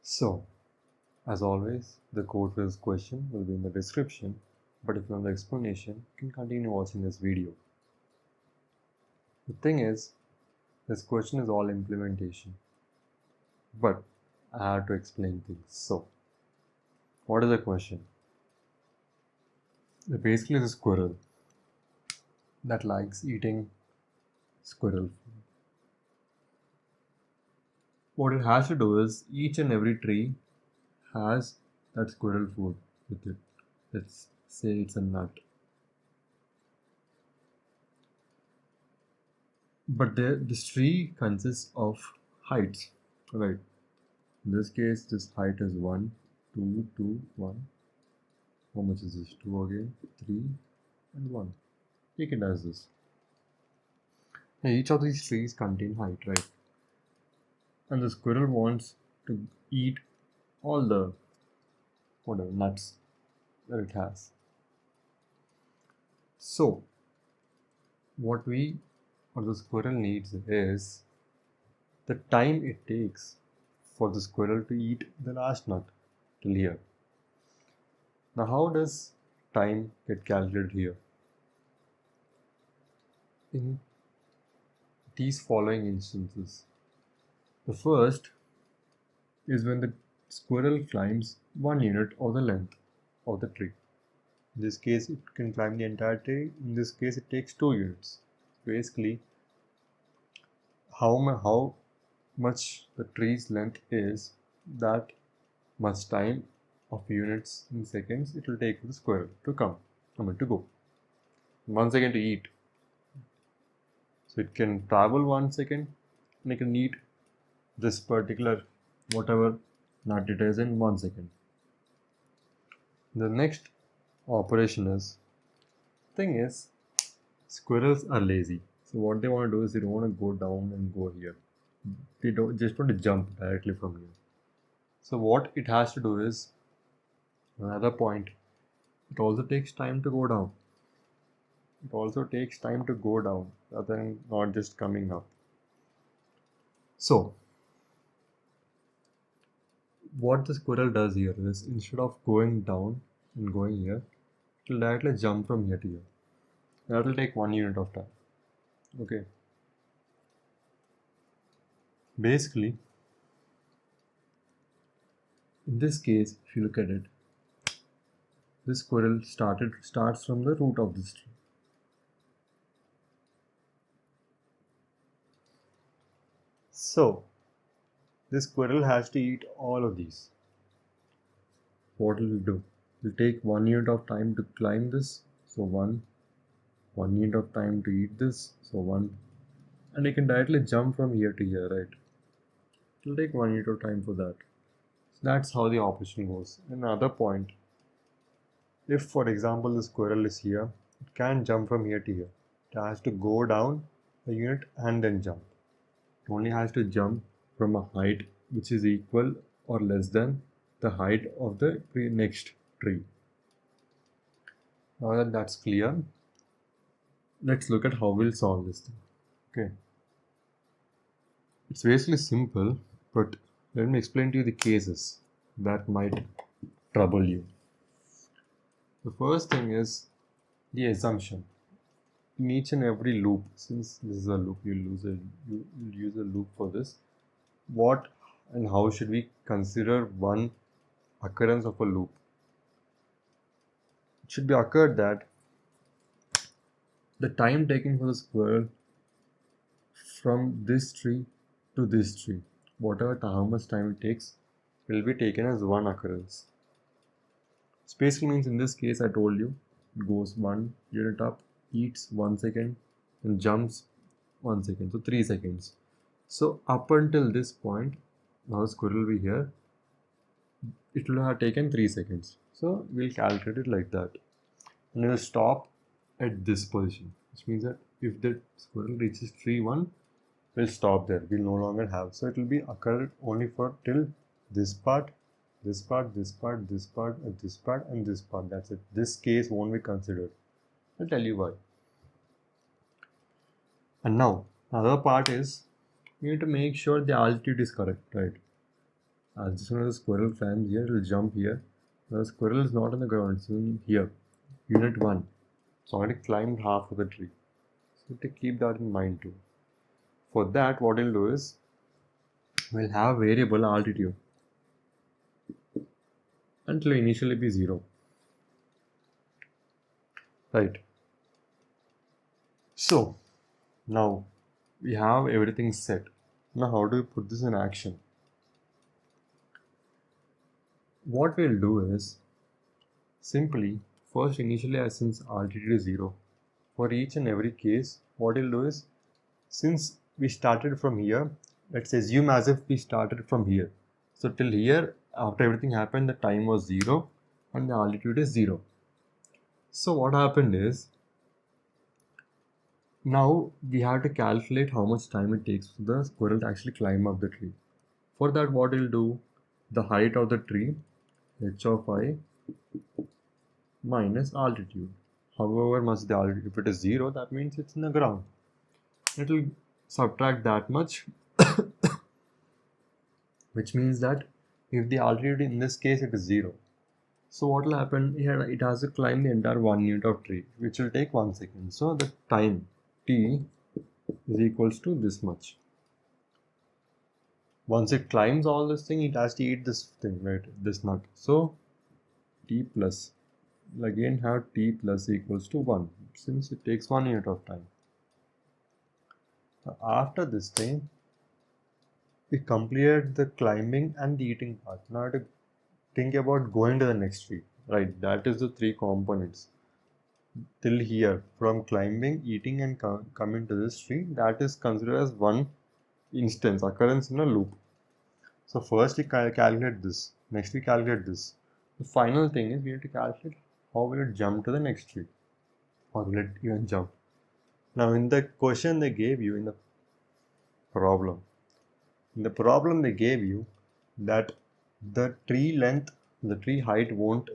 So, as always, the code for this question will be in the description, but if you want the explanation, you can continue watching this video. The thing is, this question is all implementation, but I have to explain things. So, what is the question? Basically, the squirrel that likes eating squirrel food. What it has to do is each and every tree has that squirrel food with it. Let's say it's a nut. But this tree consists of heights, right? In this case, this height is 1, 2, 2, 1. How much is this? 2 again, 3, and 1. Take it as this. Now, each of these trees contain height, right? And the squirrel wants to eat all the whatever nuts that it has. So, what the squirrel needs is the time it takes for the squirrel to eat the last nut till here. Now, how does time get calculated here? In these following instances. The first is when the squirrel climbs 1 unit of the length of the tree. In this case, it can climb the entire tree. In this case, it takes 2 units. Basically, how much the tree's length is, that much time of units in seconds it will take for the squirrel to to go. 1 second to eat. So it can travel 1 second and it can eat this particular whatever nut it is in 1 second. The next operation is, squirrels are lazy. So what they want to do is they don't want to go down and go here. They don't just want to jump directly from here. So what it has to do is, another point, it also takes time to go down. It also takes time to go down rather than not just coming up. So what the squirrel does here is, instead of going down and going here, it will directly jump from here to here. That will take 1 unit of time. Okay. Basically, in this case, if you look at it, this squirrel starts from the root of this tree. So, this squirrel has to eat all of these. What will it do? It will take 1 unit of time to climb this, so 1 unit of time to eat this, so 1, and it can directly jump from here to here, right? It will take 1 unit of time for that. So that's how the operation goes. Another point, if for example the squirrel is here, it can't jump from here to here. It has to go down a unit and then jump. It only has to jump from a height which is equal or less than the height of the next tree. Now that that's clear, let's look at how we'll solve this thing. Okay. It's basically simple, but let me explain to you the cases that might trouble you. The first thing is the assumption. In each and every loop, since this is a loop, you'll use a loop for this. What and how should we consider one occurrence of a loop? It should be occurred that the time taken for the squirrel from this tree to this tree, how much time it takes, will be taken as one occurrence. This basically means, in this case, I told you, it goes 1 unit up, eats 1 second, and jumps 1 second, so 3 seconds. So up until this point, now the squirrel will be here, it will have taken 3 seconds. So we'll calculate it like that, and it will stop at this position, which means that if the squirrel reaches tree 1, we'll stop there. We'll no longer have. So it will be occurred only for till this part, this part, this part, this part, and this part, and this part. That's it. This case won't be considered. I'll tell you why. And now, another part is, you need to make sure the altitude is correct, right? As soon as the squirrel climbs here, it will jump here. The squirrel is not on the ground, it's in here. Unit 1. It's already climbed half of the tree. So to keep that in mind too. For that, what we'll do is, we'll have variable altitude until initially be 0. Right. So, now we have everything set. Now how do we put this in action? What we'll do is, simply, first initially since altitude is 0, for each and every case, what we'll do is, since we started from here, let's assume as if we started from here. So till here, after everything happened, the time was 0 and the altitude is 0. So what happened is, now we have to calculate how much time it takes for the squirrel to actually climb up the tree. For that, what we'll do, the height of the tree, h of I minus altitude. However much the altitude, if it is 0, that means it's in the ground. It will subtract that much, which means that if the altitude in this case it is 0, so what will happen here, it has to climb the entire 1 unit of tree, which will take 1 second. So the time t is equals to this much. Once it climbs all this thing, it has to eat this thing, right, this nut. So t plus, we'll again have t plus equals to 1, since it takes 1 unit of time. Now after this thing, we completed the climbing and the eating part. Now I have to think about going to the next tree, right? That is the 3 components. Till here, from climbing, eating and coming to this tree, that is considered as one instance, occurrence in a loop. So first we calculate this, next we calculate this. The final thing is, we have to calculate how will it jump to the next tree, or will it even jump. Now in the question they gave you, in the problem they gave you that the tree length, the tree height won't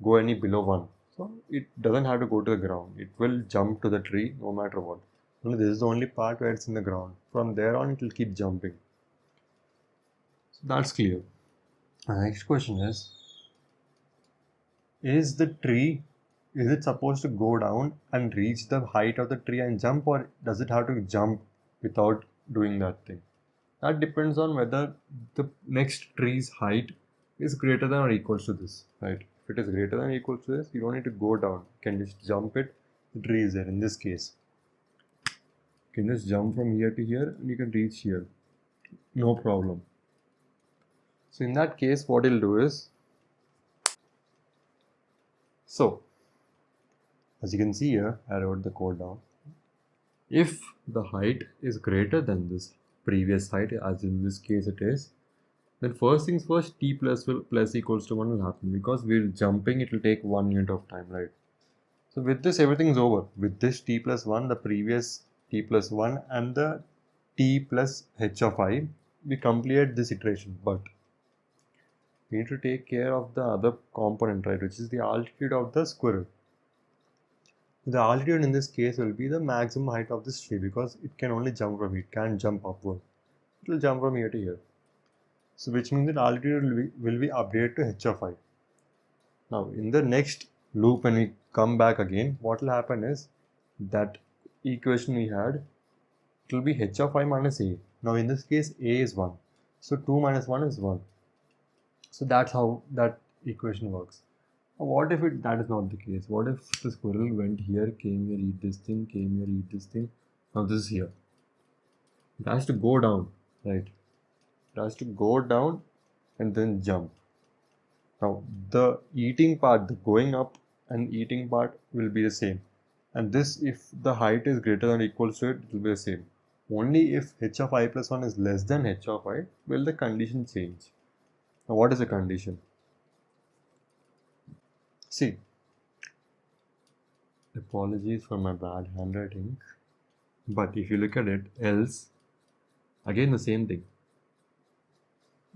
go any below 1. So it doesn't have to go to the ground. It will jump to the tree no matter what. Only this is the only part where it's in the ground. From there on, it will keep jumping. So that's clear. The next question is the tree, is it supposed to go down and reach the height of the tree and jump, or does it have to jump without doing that thing? That depends on whether the next tree's height is greater than or equals to this, right? If it is greater than or equals to this, you don't need to go down. You can just jump it. The tree is there in this case. You can just jump from here to here and you can reach here. No problem. So in that case, what you'll do is, so as you can see here, I wrote the code down. If the height is greater than this previous height, as in this case it is, then first things first, t plus equals to 1 will happen, because we're jumping, it will take 1 unit of time, right? So with this, everything is over. With this t plus 1, the previous t plus 1 and the t plus h of I, we completed this iteration, but we need to take care of the other component, right, which is the altitude of the squirrel. The altitude in this case will be the maximum height of this tree, because it can only jump from here, it can't jump upward. It will jump from here to here. So which means that altitude will be updated to h of I. Now in the next loop, when we come back again, what will happen is that equation we had, it will be h of I minus a. Now in this case, a is 1. So 2 minus 1 is 1. So that's how that equation works. What if that is not the case? What if the squirrel went here, came here, eat this thing, came here, eat this thing. Now this is here. It has to go down, right? It has to go down and then jump. Now the eating part, the going up and eating part will be the same. And this, if the height is greater than or equal to it, it will be the same. Only if h of I plus 1 is less than h of I will the condition change. Now what is the condition? See, apologies for my bad handwriting, but if you look at it, else, again the same thing.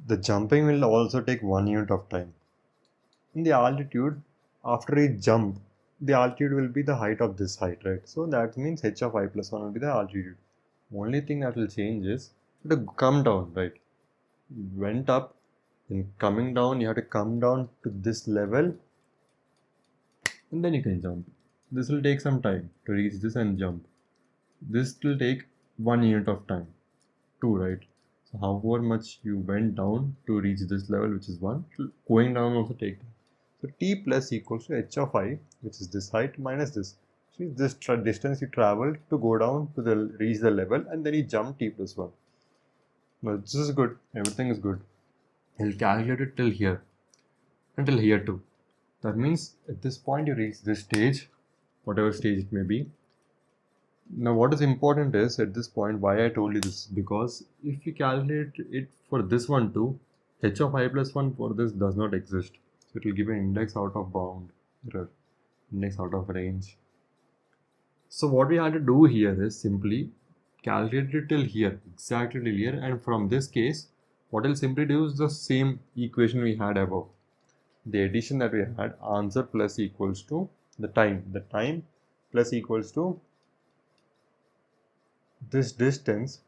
The jumping will also take 1 unit of time. In the altitude, after a jump, the altitude will be the height of this height, right? So that means h of I plus 1 will be the altitude. Only thing that will change is to come down, right? It went up, Then coming down, you have to come down to this level and then you can jump. This will take some time to reach this and jump. This will take 1 unit of time, 2, right? So however much you went down to reach this level, which is 1, going down also take time. So t plus equals to h of I, which is this height minus this. So this distance you traveled to go down to the reach the level, and then you jump t plus 1. Now this is good. Everything is good. You'll calculate it till here, until here too. That means at this point you reach this stage, whatever stage it may be. Now what is important is at this point why I told you this, because if you calculate it for this one too, h of I plus 1 for this does not exist. So it will give an index out of bound error, index out of range. So what we had to do here is simply calculate it till here, exactly till here, and from this case, what I'll simply do is the same equation we had above. The addition that we had, answer plus equals to the time plus equals to this distance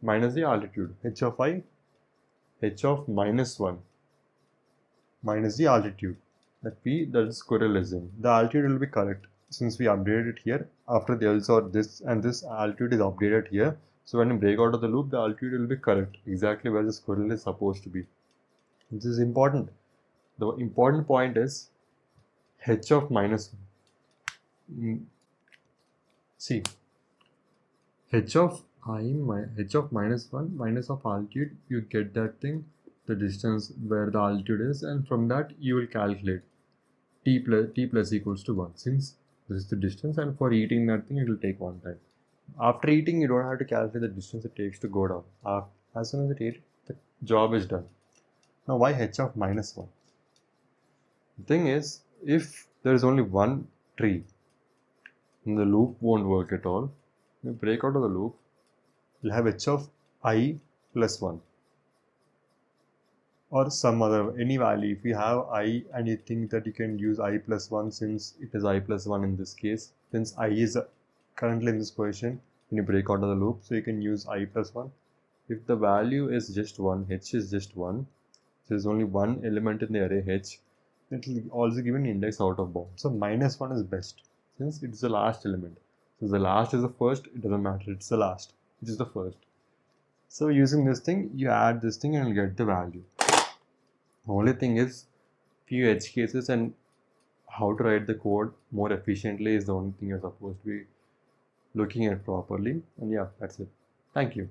minus the altitude, h of I, h of minus 1 minus the altitude that is squirrel is in. The altitude will be correct since we updated it here. After the else or this and this altitude is updated here. So when you break out of the loop, the altitude will be correct, exactly where the squirrel is supposed to be. This is important. The important point is h of minus 1. See, h of minus 1 minus of altitude, you get that thing, the distance where the altitude is, and from that you will calculate t plus equals to 1, since this is the distance, and for eating that thing it will take 1 time. After eating, you don't have to calculate the distance it takes to go down. As soon as it eats, the job is done. Now why h of minus 1? The thing is, if there is only one tree, then the loop won't work at all. When you break out of the loop, you'll have h of I plus 1 or some other, any value. If you have I and you think that you can use I plus 1, since it is I plus 1 in this case, since I is currently in this position, when you break out of the loop, so you can use I plus 1. If the value is just 1, h is just 1, there is only one element in the array h, it will also give an index out of bound. So minus 1 is best since it's the last element. So the last is the first, it doesn't matter, it's the last, which is the first. So using this thing, you add this thing and you'll get the value. The only thing is few edge cases and how to write the code more efficiently is the only thing you're supposed to be looking at properly. And yeah, that's it. Thank you.